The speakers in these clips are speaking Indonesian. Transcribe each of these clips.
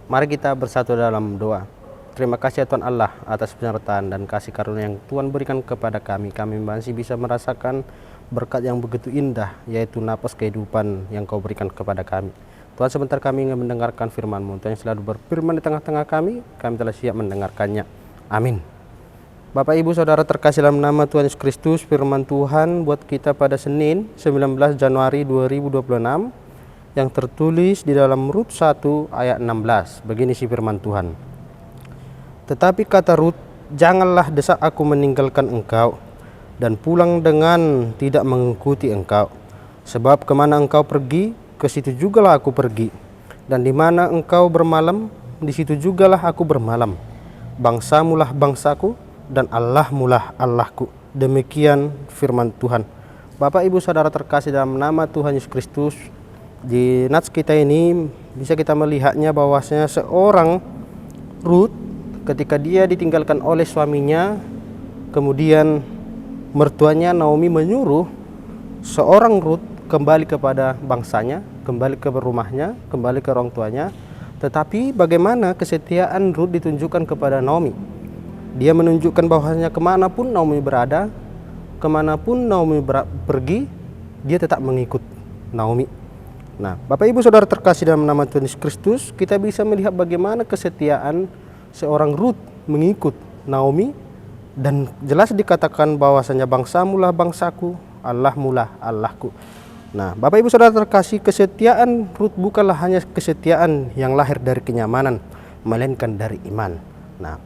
Mari kita bersatu dalam doa. Terima kasih ya Tuhan Allah atas penyertaan dan kasih karunia yang Tuhan berikan kepada kami. Kami masih bisa merasakan berkat yang begitu indah, yaitu napas kehidupan yang Kau berikan kepada kami. Tuhan, sebentar kami ingin mendengarkan firman-Mu. Tuhan yang selalu berfirman di tengah-tengah kami telah siap mendengarkannya. Amin. Bapak Ibu Saudara terkasih dalam nama Tuhan Yesus Kristus, firman Tuhan buat kita pada Senin 19 Januari 2026 yang tertulis di dalam Rut 1 ayat 16. Begini sih firman Tuhan. Tetapi kata Rut, janganlah desak aku meninggalkan engkau dan pulang dengan tidak mengikuti engkau. Sebab kemana engkau pergi, ke situ jugalah aku pergi. Dan di mana engkau bermalam, di situ jugalah aku bermalam. Bangsamulah bangsaku dan Allahmulah Allahku. Demikian firman Tuhan. Bapak Ibu Saudara terkasih dalam nama Tuhan Yesus Kristus, di nats kita ini bisa kita melihatnya bahwasanya seorang Rut ketika dia ditinggalkan oleh suaminya, kemudian mertuanya Naomi menyuruh seorang Rut kembali kepada bangsanya, kembali ke rumahnya, kembali ke orang tuanya. Tetapi bagaimana kesetiaan Rut ditunjukkan kepada Naomi? Dia menunjukkan bahwasanya kemanapun Naomi berada, kemanapun Naomi pergi, dia tetap mengikut Naomi. Nah, Bapak Ibu Saudara terkasih dalam nama Tuhan Yesus Kristus, kita bisa melihat bagaimana kesetiaan seorang Rut mengikut Naomi, dan jelas dikatakan bahwasanya bangsamulah bangsaku, Allahmulah Allahku. Nah, Bapak Ibu Saudara terkasih, kesetiaan Rut bukanlah hanya kesetiaan yang lahir dari kenyamanan, melainkan dari iman. Nah,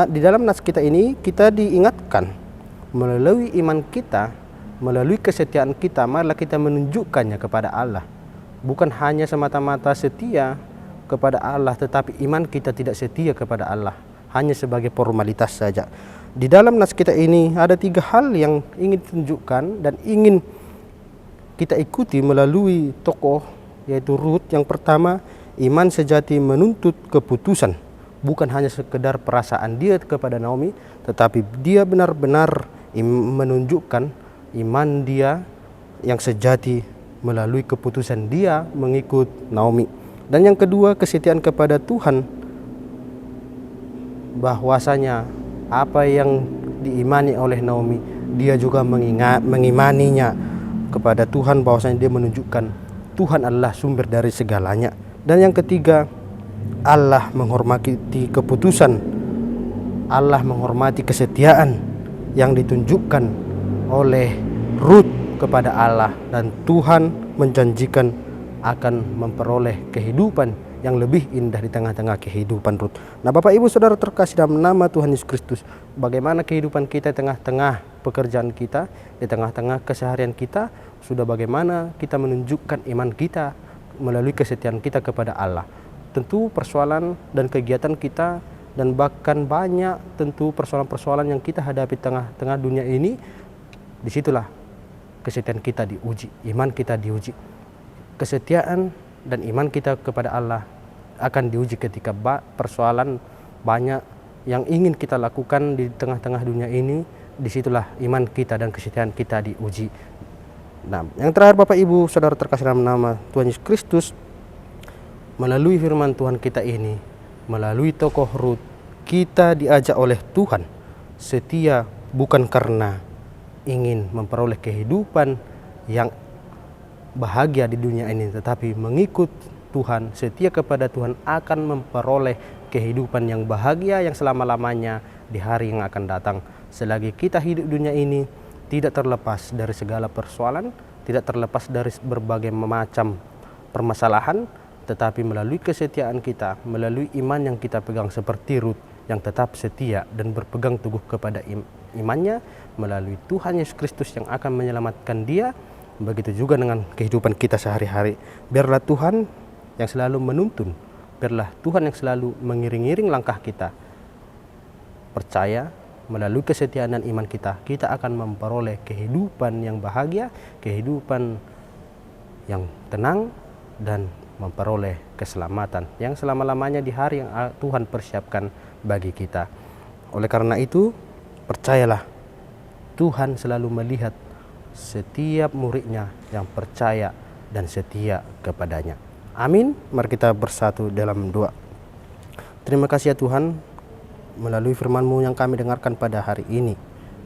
di dalam nas kita ini kita diingatkan melalui iman kita, melalui kesetiaan kita, marilah kita menunjukkannya kepada Allah. Bukan hanya semata-mata setia kepada Allah, tetapi iman kita tidak setia kepada Allah, hanya sebagai formalitas saja. Di dalam nas kita ini ada 3 hal yang ingin ditunjukkan dan ingin kita ikuti melalui tokoh yaitu Rut. Yang pertama, iman sejati menuntut keputusan. Bukan hanya sekedar perasaan dia kepada Naomi, tetapi dia benar-benar menunjukkan iman dia yang sejati melalui keputusan dia mengikut Naomi. Dan yang kedua, kesetiaan kepada Tuhan, bahwasanya apa yang diimani oleh Naomi, dia juga mengimaninya kepada Tuhan, bahwasanya dia menunjukkan Tuhan adalah sumber dari segalanya. Dan yang ketiga, Allah menghormati keputusan, Allah menghormati kesetiaan yang ditunjukkan oleh Rut kepada Allah, dan Tuhan menjanjikan akan memperoleh kehidupan yang lebih indah di tengah-tengah kehidupan Rut. Nah, Bapak Ibu Saudara terkasih dalam nama Tuhan Yesus Kristus, bagaimana kehidupan kita di tengah-tengah pekerjaan kita, di tengah-tengah keseharian kita, sudah bagaimana kita menunjukkan iman kita melalui kesetiaan kita kepada Allah. Tentu persoalan dan kegiatan kita, dan bahkan banyak tentu persoalan-persoalan yang kita hadapi tengah-tengah dunia ini, disitulah kesetiaan kita diuji, iman kita diuji. Kesetiaan dan iman kita kepada Allah akan diuji ketika persoalan banyak yang ingin kita lakukan di tengah-tengah dunia ini. Disitulah iman kita dan kesetiaan kita diuji. Nah, yang terakhir Bapak Ibu Saudara terkasih dalam nama Tuhan Yesus Kristus, melalui firman Tuhan kita ini, melalui tokoh Rut, kita diajak oleh Tuhan setia bukan karena ingin memperoleh kehidupan yang bahagia di dunia ini, tetapi mengikut Tuhan, setia kepada Tuhan, akan memperoleh kehidupan yang bahagia yang selama-lamanya di hari yang akan datang. Selagi kita hidup dunia ini, tidak terlepas dari segala persoalan, tidak terlepas dari berbagai macam permasalahan, tetapi melalui kesetiaan kita, melalui iman yang kita pegang seperti Rut yang tetap setia dan berpegang teguh kepada imannya, melalui Tuhan Yesus Kristus yang akan menyelamatkan dia. Begitu juga dengan kehidupan kita sehari-hari. Biarlah Tuhan yang selalu menuntun, biarlah Tuhan yang selalu mengiring-iring langkah kita. Percaya melalui kesetiaan dan iman kita, kita akan memperoleh kehidupan yang bahagia, kehidupan yang tenang, dan memperoleh keselamatan yang selama-lamanya di hari yang Tuhan persiapkan bagi kita. Oleh karena itu, percayalah, Tuhan selalu melihat setiap muridnya yang percaya dan setia kepadanya. Amin. Mari kita bersatu dalam doa. Terima kasih ya Tuhan, melalui firman-Mu yang kami dengarkan pada hari ini.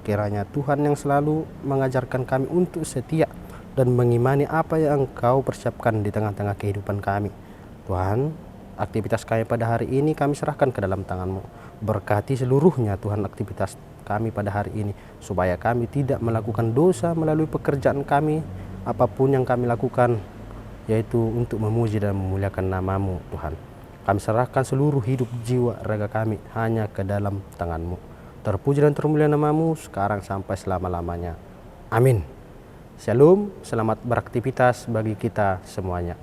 Kiranya Tuhan yang selalu mengajarkan kami untuk setia dan mengimani apa yang Engkau persiapkan di tengah-tengah kehidupan kami. Tuhan, aktivitas kami pada hari ini kami serahkan ke dalam tangan-Mu. Berkati seluruhnya Tuhan aktivitas kami pada hari ini, supaya kami tidak melakukan dosa melalui pekerjaan kami, apapun yang kami lakukan, yaitu untuk memuji dan memuliakan nama-Mu Tuhan. Kami serahkan seluruh hidup, jiwa, raga kami hanya ke dalam tangan-Mu. Terpuji dan termulia nama-Mu sekarang sampai selama-lamanya. Amin. Shalom, selamat beraktivitas bagi kita semuanya.